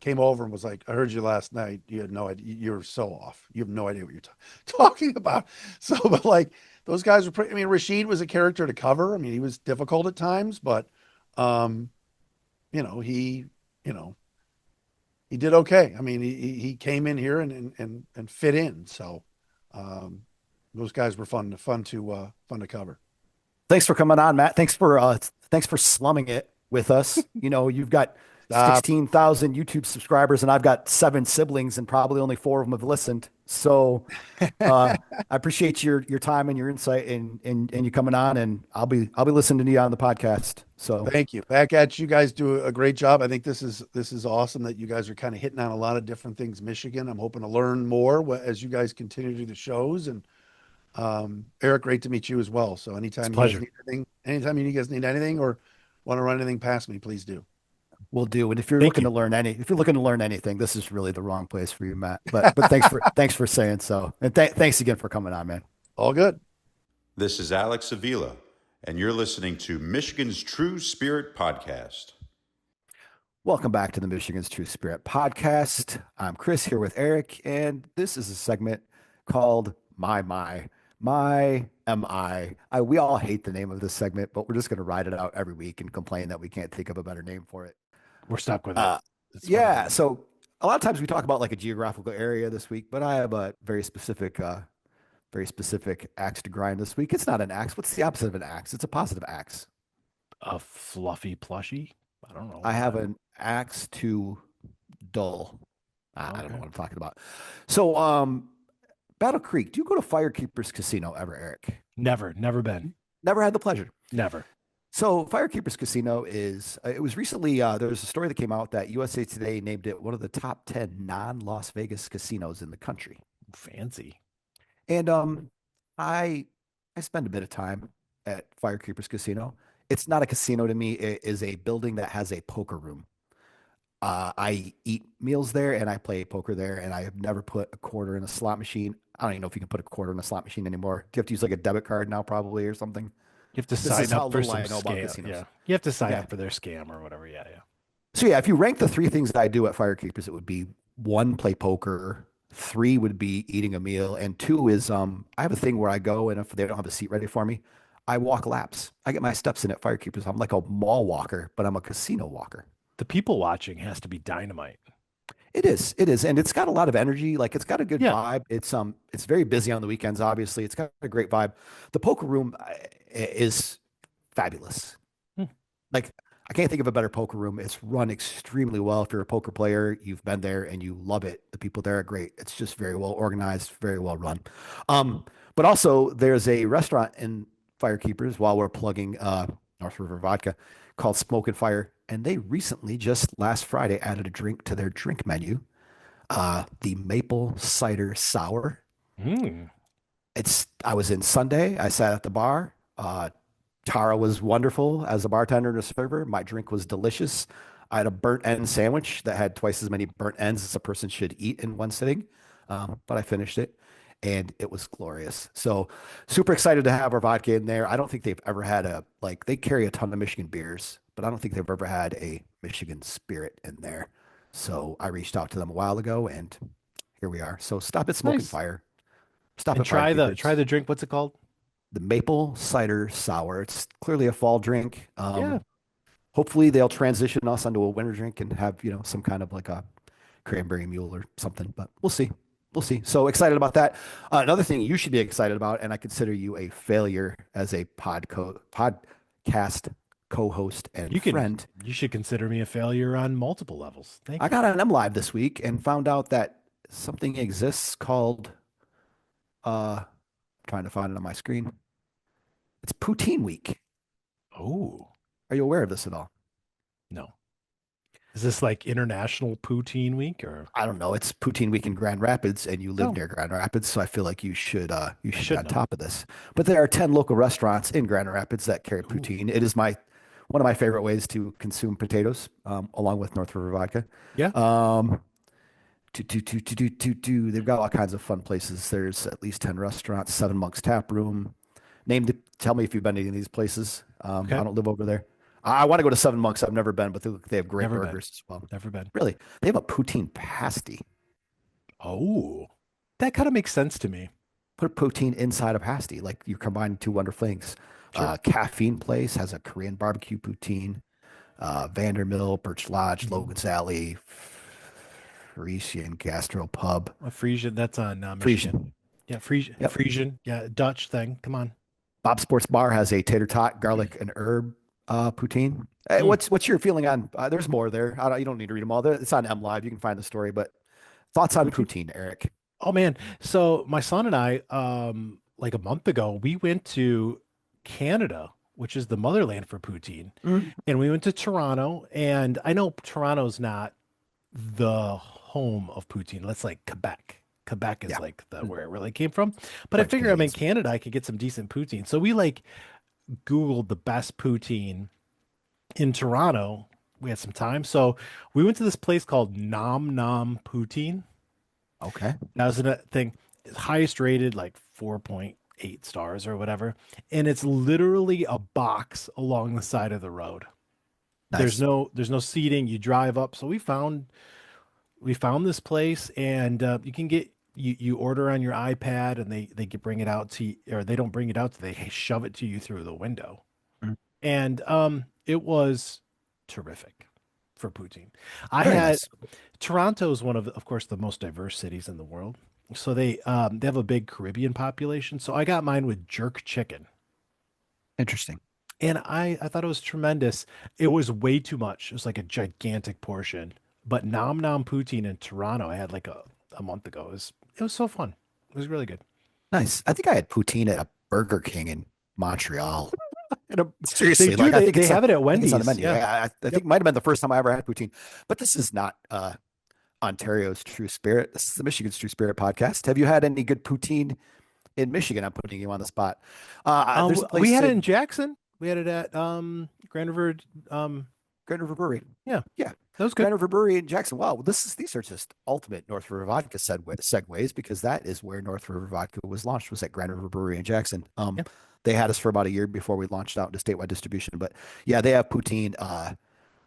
came over and was like, I heard you last night. You had no idea. You're so off. You have no idea what you're talking about. So, but like those guys were pretty, I mean, Rashid was a character to cover. I mean, he was difficult at times, but, um, you know, he, you know, he did okay. I mean, he came in here and fit in. So, those guys were fun to cover. thanks for coming on, Matt. Thanks for slumming it with us. You've got Stop. 16,000 YouTube subscribers, and I've got 7 siblings, and probably only 4 of them have listened. So I appreciate your time and your insight and you coming on, and I'll be listening to you on the podcast. So Thank you. Back at you guys do a great job. I think this is awesome that you guys are kind of hitting on a lot of different things, Michigan. I'm hoping to learn more as you guys continue to do the shows. And Eric, great to meet you as well. So It's a anytime you guys pleasure. need anything, anytime you guys need anything or want to run anything past me, please do. we'll do. And if you're Thank looking you. to learn if you're looking to learn anything, this is really the wrong place for you, Matt. But thanks for saying so, and thanks again for coming on, man. All good. This is Alex Avila, and you're listening to Michigan's True Spirit Podcast. Welcome back to the Michigan's True Spirit podcast. I'm Chris here with Eric, and this is a segment called My Am I. We all hate the name of this segment, but we're just going to ride it out every week and complain that we can't think of a better name for it. We're stuck with it. Uh, It's yeah, fine. so a lot of times we talk about like a geographical area this week, but I have a very specific axe to grind this week. It's not an axe. What's the opposite of an axe? It's a positive axe. A fluffy plushie. I don't know. I have an axe to dull. I don't know Okay. what I'm talking about. So, Battle Creek, do you go to Firekeepers Casino ever, Eric? Never been. Never had the pleasure. Never. So, Firekeepers Casino it was recently, there was a story that came out that USA Today named it one of the top 10 non-Las Vegas casinos in the country. Fancy. And I spend a bit of time at Firekeepers Casino. It's not a casino to me. It is a building that has a poker room. I eat meals there and I play poker there, and I have never put a quarter in a slot machine. I don't even know if you can put a quarter in a slot machine anymore. Do you have to use like a debit card now, probably, or something? You have to This is sign how up for little some I know about scam. casinos. Yeah. You have to sign Yeah. up for their scam or whatever. Yeah, yeah. So yeah, if you rank the three things that I do at Firekeepers, it would be one, play poker. Three would be eating a meal, and two is I have a thing where I go and if they don't have a seat ready for me, I walk laps. I get my steps in at Firekeepers. I'm like a mall walker, but I'm a casino walker. The people watching has to be dynamite. It is, and it's got a lot of energy. Like it's got a good Yeah. vibe. It's very busy on the weekends. Obviously, it's got a great vibe. The poker room is fabulous. Hmm. Like I can't think of a better poker room. It's run extremely well. If you're a poker player, you've been there and you love it. The people there are great. It's just very well organized, very well run. But also there's a restaurant in Firekeepers while we're plugging North River Vodka called Smoke and Fire, and they recently just last Friday added a drink to their drink menu, the maple cider sour. Mm. I was in Sunday. I sat at the bar. Tara was wonderful as a bartender and a server. My drink was delicious. I had a burnt end sandwich that had twice as many burnt ends as a person should eat in one sitting, but I finished it and it was glorious. So super excited to have our vodka in there. I don't think they've ever had they carry a ton of Michigan beers, but I don't think they've ever had a Michigan Spirit in there. So I reached out to them a while ago and here we are. So stop at Smoke and Nice. Fire. Stop And at try Firekeepers. the drink. What's it called? The maple cider sour. It's clearly a fall drink. Yeah. Hopefully they'll transition us onto a winter drink and have, some kind of like a cranberry mule or something, but we'll see. We'll see. So excited about that. Another thing you should be excited about, and I consider you a failure as a podcast co-host and friend. You should consider me a failure on multiple levels. Thank I you. got on M Live this week and found out that something exists called, trying to find it on my screen. It's Poutine Week. Oh, Are you aware of this at all? no. Is this like International Poutine Week or? I don't know. It's Poutine Week in Grand Rapids, and you live Oh. near Grand Rapids, so I feel like you should be should on know. top of this. But there are 10 local restaurants in Grand Rapids that carry poutine. It is one of my favorite ways to consume potatoes, along with North River vodka. Yeah. They've got all kinds of fun places. There's at least 10 restaurants, Seven Monks Tap Room. Tell me if you've been to any of these places. Okay. I don't live over there. I want to go to Seven Monks. I've never been, but they have great Never been. burgers as well. Never been. Really, they have a poutine pasty. Oh, that kind of makes sense to me. Put poutine inside a pasty, like you're combining two wonderful things. Caffeine Place has a Korean barbecue poutine. Vandermill, Birch Lodge, Logan's Alley, Frisian Gastro Pub. A Frisian, that's on Michigan. Frisian. Yeah, Frisian. Yep. Frisian. Yeah, Dutch thing. Come on. Bob Sports Bar has a tater tot, garlic, and herb poutine. Hey, what's your feeling on? There's more there. You don't need to read them all. It's on M Live. You can find the story. But thoughts on poutine, Eric? Oh man. So my son and I, like a month ago, we went to Canada, which is the motherland for poutine. And we went to Toronto. And I know Toronto's not the home of poutine. That's like Quebec. Quebec is like where it really came from. But I French figured I'm in Canadians. Canada, I could get some decent poutine. So we like Googled the best poutine in Toronto. We had some time. So we went to this place called Nom Nom Poutine. Okay. That was a thing. It's highest rated, like 4.8 stars or whatever. And it's literally a box along the side of the road. Nice. There's no seating. You drive up. So we found this place, and you can get you order on your iPad, and they bring it out to you, or they don't bring it out, they shove it to you through the window. And it was terrific for poutine. Very had nice. Toronto is one of course, the most diverse cities in the world. So they have a big Caribbean population. So I got mine with jerk chicken. Interesting. And I thought it was tremendous. It was way too much. It was like a gigantic portion. But Nom Nom Poutine in Toronto, I had like a month ago. It was so fun. It was really good. Nice. I think I had poutine at a Burger King in Montreal. Seriously, They do. like I They, think they it's have it at I think it's on the Wendy's. menu. Yeah. I think it might have been the first time I ever had poutine. But this is not Ontario's True Spirit. This is the Michigan's True Spirit podcast. Have you had any good poutine in Michigan? I'm putting you on the spot. There's a place We had it in Jackson. We had it at Grand River. Grand River Brewery. Yeah, Yeah. that was good. Grand River Brewery in Jackson. Wow, these are just ultimate North River Vodka segues because that is where North River Vodka was launched, was at Grand River Brewery in Jackson. Yeah. They had us for about a year before we launched out into statewide distribution. But yeah, they have poutine.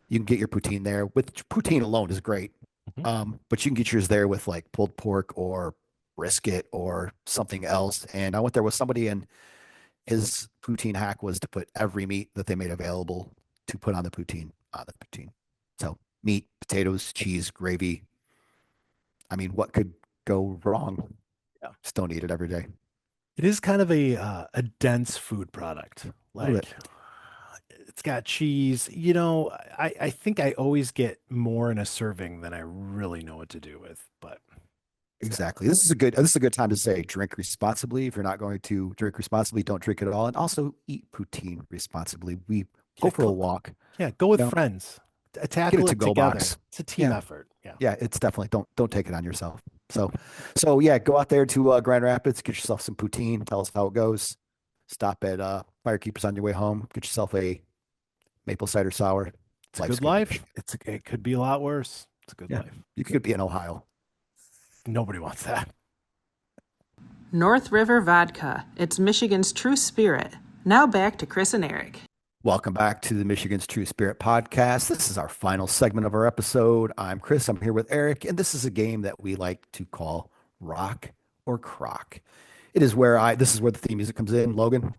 You can get your poutine there. With poutine alone is great. Mhm. But you can get yours there with like pulled pork or brisket or something else. And I went there with somebody, and his poutine hack was to put every meat that they made available to put on the poutine on the poutine. So meat, potatoes, cheese, gravy. I mean, what could go wrong? Yeah, just don't eat it every day. It is kind of a dense food product. Little Like bit. it's got cheese. I think I always get more in a serving than I really know what to do with. But Exactly. This is a good time to say drink responsibly. If you're not going to drink responsibly, don't drink it at all. And also eat poutine responsibly. We go yeah, for a walk. go with You know, friends. get Tackle a it to-go together. box. It's a team Yeah. effort. Yeah. Yeah, it's definitely don't take it on yourself. So yeah, go out there to Grand Rapids, get yourself some poutine. Tell us how it goes. Stop at Firekeepers on your way home. Get yourself a maple cider sour. It's a Life's good life. Michigan. It could be a lot worse. It's a good Yeah, life. you could be in Ohio. Nobody wants that. North River Vodka. It's Michigan's true spirit. Now back to Chris and Eric. Welcome back to the Michigan's True Spirit podcast. This is our final segment of our episode. I'm Chris. I'm here with Eric, and this is a game that we like to call Rock or Crock. It is where this is where the theme music comes in. Logan,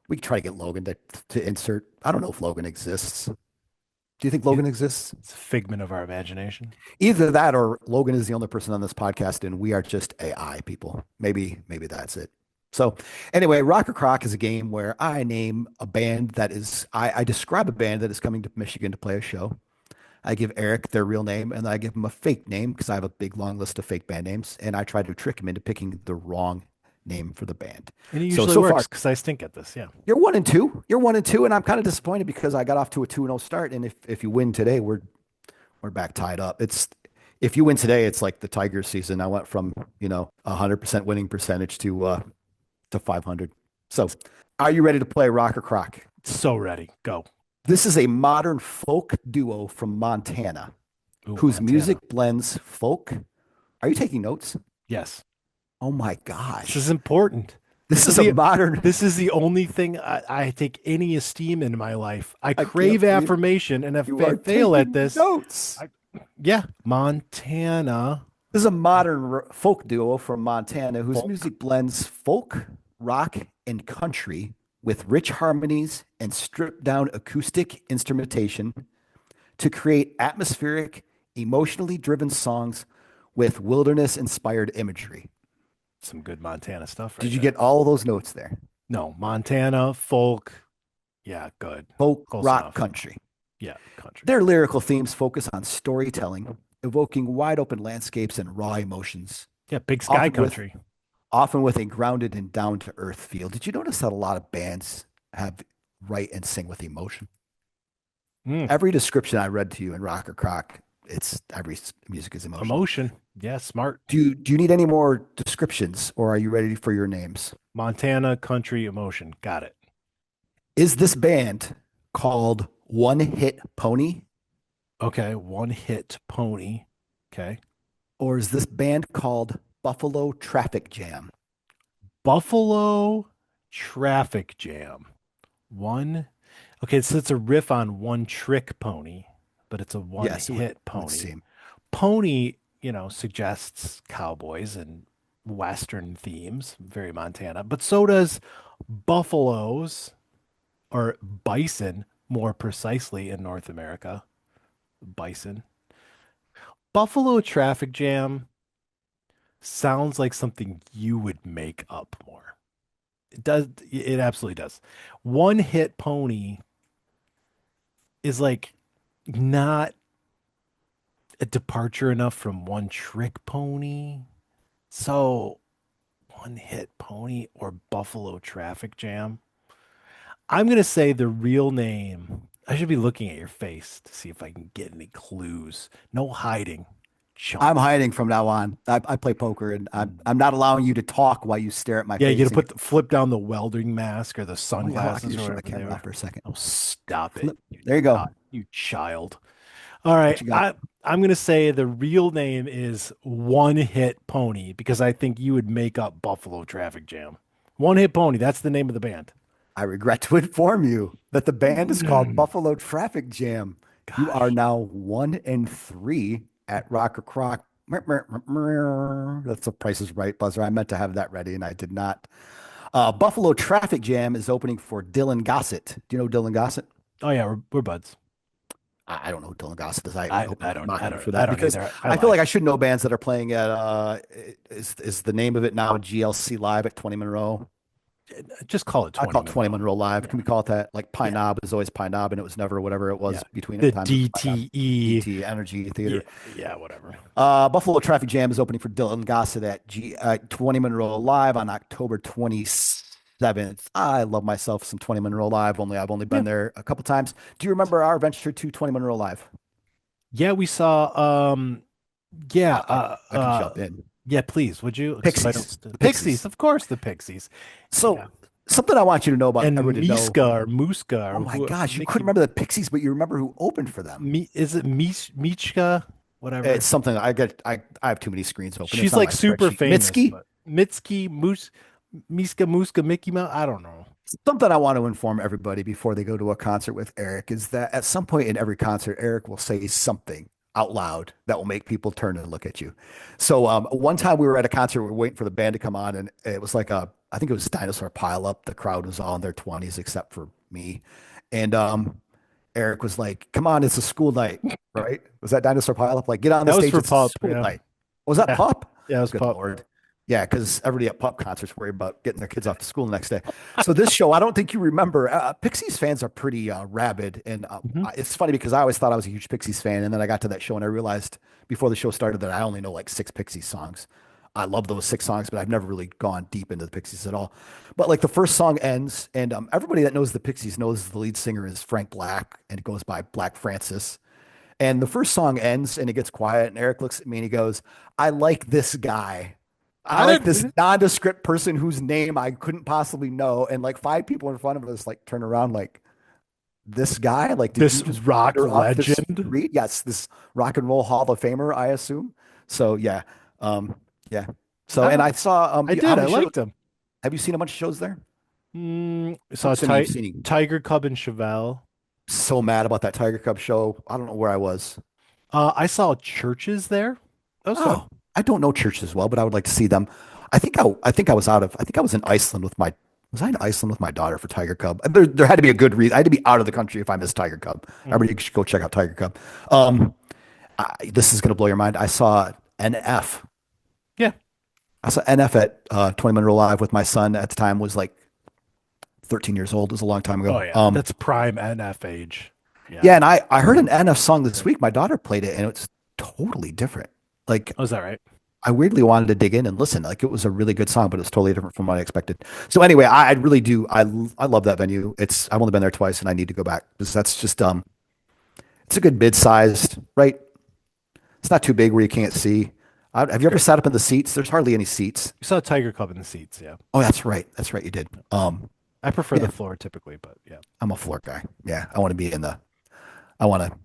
we can try to get Logan to insert. I don't know if Logan exists. Do you think Logan exists? It's a figment of our imagination. Either that or Logan is the only person on this podcast and we are just AI people. Maybe that's it. So anyway, Rock or Crock is a game where I name a band I describe a band that is coming to Michigan to play a show. I give Eric their real name and I give him a fake name because I have a big long list of fake band names, and I try to trick him into picking the wrong name for the band. And it So usually so works far because I stink at this. Yeah. you're 1-2. You're 1-2, and I'm kind of disappointed because I got off to a 2-0 start. And if you win today, we're back tied up. If you win today, it's like the Tigers season. I went from 100% winning percentage to 500. So, are you ready to play Rock or Crock? So ready. Go. This is a modern folk duo from Montana Ooh, whose Montana. music blends folk. Are you taking notes? Yes. Oh my This gosh. is important. This is the- a modern. This is the only thing I take any esteem in my life. I can't crave believe affirmation, and if You I are fail at taking this, notes. yeah, Montana. This is a modern folk duo from Montana whose Folk. music blends folk, rock, and country with rich harmonies and stripped down acoustic instrumentation to create atmospheric, emotionally driven songs with wilderness inspired imagery. Some good Montana stuff. Right Did you there. get all of those notes there? No, Montana folk. Yeah, good. Folk, Close rock, enough. country. Yeah, country. Their lyrical themes focus on storytelling, evoking wide open landscapes and raw emotions, Yeah, big sky often with- country. often with a grounded and down to earth feel. Did you notice that a lot of bands write and sing with emotion? Mm, Every description I read to you in Rock or Crock, every music is emotional. emotion. Yeah, smart. Do you need any more descriptions, or are you ready for your names? Montana country emotion. Got it. Is this band called One Hit Pony, Okay, one hit pony. Okay. or is this band called Buffalo Traffic Jam? Buffalo Traffic Jam. One. Okay, so it's a riff on One Trick Pony, but it's a one Yes, it hit would pony. seem. Pony, suggests cowboys and Western themes, very Montana, but so does buffaloes or bison, more precisely in North America. Bison. Buffalo Traffic Jam sounds like something you would make up more. It does. It absolutely does. One hit pony is like not a departure enough from one trick pony. So one hit pony or Buffalo Traffic Jam. I'm going to say the real name. I should be looking at your face to see if I can get any clues. No hiding, chump. I'm hiding from now on. I play poker, and I'm not allowing you to talk while you stare at my Yeah, face. you gotta flip down the welding mask or the Oh, yeah, hold on, I can sunglasses just or shut my whatever they camera are. off for a second. Oh, stop it. Flip. There you go. You child. All right. What you got? I'm gonna say the real name is One Hit Pony because I think you would make up Buffalo Traffic Jam. One Hit Pony, that's the name of the band. I regret to inform you that the band is called Mm. Buffalo Traffic Jam. You are Gosh. now 1-3 at Rock or Crock. That's the Price is Right buzzer. I meant to have that ready and I did not. Buffalo Traffic Jam is opening for Dylan Gossett. Do you know Dylan Gossett? Oh yeah, we're buds. I don't know who Dylan Gossett is. I don't mock I him don't for I that don't because either. I feel like I should know bands that are playing at is the name of it now GLC Live at 20 Monroe. just call it I 20 call it 20 Monroe. Monroe Live. Can Yeah. we call it that? Like Pine Yeah. Knob is always Pine Knob, and it was never whatever it was Yeah. between The times. It was Pine Knob. DTE. DT Energy Yeah, Theater. yeah, whatever. Buffalo Traffic Jam is opening for Dylan Gossett at 20 Monroe Live on October 27th. I love myself some 20 Monroe Live. I've only been there a couple times. Do you remember our venture to 20 Monroe Live? Yeah, we saw yeah, I can jump in. yeah, please, would you? Pixies. The The Pixies, Pixies. of course, the Pixies. So Yeah. something I want you to know about And everybody to know. Muska Oh or my who, gosh, you Mickey, couldn't remember the Pixies, but you remember who opened for them. Is it Michka? Whatever. It's something I have too many screens open. It's She's on like my super spreadsheet. famous. Mitski. But Mitski, Miska, Muska, Mickey Mouse. I don't know. Something I want to inform everybody before they go to a concert with Eric is that at some point in every concert, Eric will say something out loud that will make people turn and look at you. So one time we were at a concert, we were waiting for the band to come on, and it was like I think it was Dinosaur Pile Up. The crowd was all in their 20s except for me. And Eric was like, "Come on, it's a school night, right?" Was that Dinosaur Pile Up? Like, get on the That was stage, for it's a Pup. school Yeah, night. Was that yeah, Pup? yeah. It was Good Pup. Lord. Yeah, because everybody at Pup concerts worry about getting their kids off to school the next day. So this show, I don't think you remember. Pixies fans are pretty rabid, and Mhm. it's funny because I always thought I was a huge Pixies fan, and then I got to that show and I realized before the show started that I only know like 6 Pixies songs. I love those 6 songs, but I've never really gone deep into the Pixies at all. But like the first song ends, and everybody that knows the Pixies knows the lead singer is Frank Black, and it goes by Black Francis. And the first song ends, and it gets quiet, and Eric looks at me and he goes, "I like this guy." I I like this didn't. nondescript person whose name I couldn't possibly know. And like 5 people in front of us like turn around like this guy, like did This you just rock wander off the legend. street? Yes, this rock and roll Hall of Famer, I assume. So yeah. Yeah. So and Ah, I saw I how did. I many liked shows them. have you seen a bunch of shows there? Saw Assuming you've seen Tiger Cub and Chevelle. so mad about that Tiger Cub show. I don't know where I was. I saw Churches there. That was fun. Oh, I don't know church as well, but I would like to see them. I think I was in Iceland with my was I in Iceland with my daughter for Tiger Cub? There had to be a good reason. I had to be out of the country if I missed Tiger Cub. Everybody should go check out Tiger Cub. This is gonna blow your mind. I saw NF. Yeah. I saw NF at 20 Monroe Live with my son at the time was like 13 years old. It was a long time ago. Oh yeah. That's prime NF age. Yeah, and I heard an NF song this week. My daughter played it, and it's totally different. Like Oh, is that right? I weirdly wanted to dig in and listen. Like it was a really good song, but it was totally different from what I expected. So anyway, I really do. I love that venue. I've only been there twice, and I need to go back because that's just it's a good mid-sized, right? It's not too big where you can't see. Have you ever sat up in the seats? There's hardly any seats. You saw Tiger Cub in the seats. Yeah. Oh, that's right. That's right. You did. I prefer Yeah. the floor typically, but yeah. I'm a floor guy. Yeah, I want to be in the. I want to.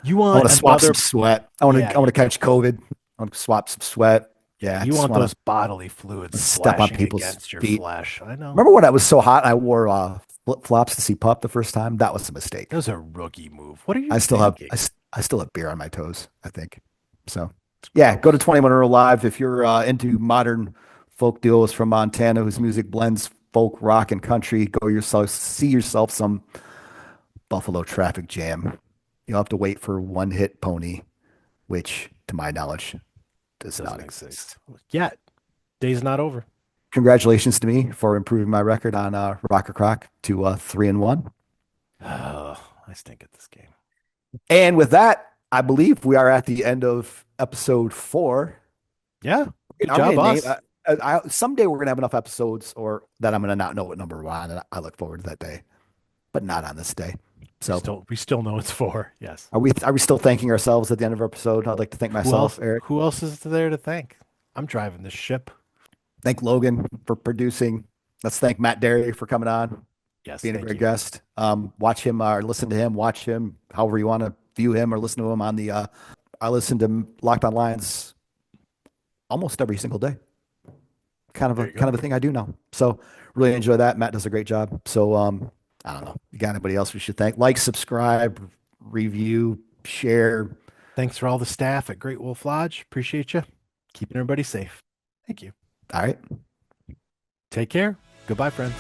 You I want want to swap another? some sweat. I want to. Yeah. I want to catch COVID. I want to swap some sweat. Yeah. I You just want wanna- those bodily fluids step on splashing people's against your feet. flesh. I know. Remember when I was so hot? I wore flip flops to see Pup the first time. That was a mistake. That was a rookie move. What are you I still have thinking? I still have beer on my toes, I think. So yeah, go to 20 Monroe Live if you're into modern folk duos from Montana whose music blends folk, rock, and country. See yourself some Buffalo Traffic Jam. You'll have to wait for One Hit Pony, which to my knowledge does not Doesn't exist. Yet. Day's not over. Congratulations to me for improving my record on Rock or Crock to 3-1. Oh, I stink at this game. And with that, I believe we are at the end of episode 4. Yeah. Good I'm job, gonna name- boss. someday we're gonna have enough episodes, or that I'm gonna not know what number we're on, and I look forward to that day, but not on this day. So We still know it's 4. Yes. are we still thanking ourselves at the end of our episode? I'd like to thank myself, Eric. Who else is there to thank? I'm driving this ship. Thank Logan for producing. Let's thank Matt Dery for coming on, Yes. being a Thank great you. guest. Watch him or listen to him. Watch him however you want to view him or listen to him on the. I listen to Locked On Lions almost every single day. Kind of a thing I do now. So really enjoy that. Matt does a great job. So I don't know. You got anybody else we should thank? Like, subscribe, review, share. Thanks for all the staff at Great Wolf Lodge. Appreciate you. Keeping everybody safe. Thank you. All right. Take care. Goodbye, friends.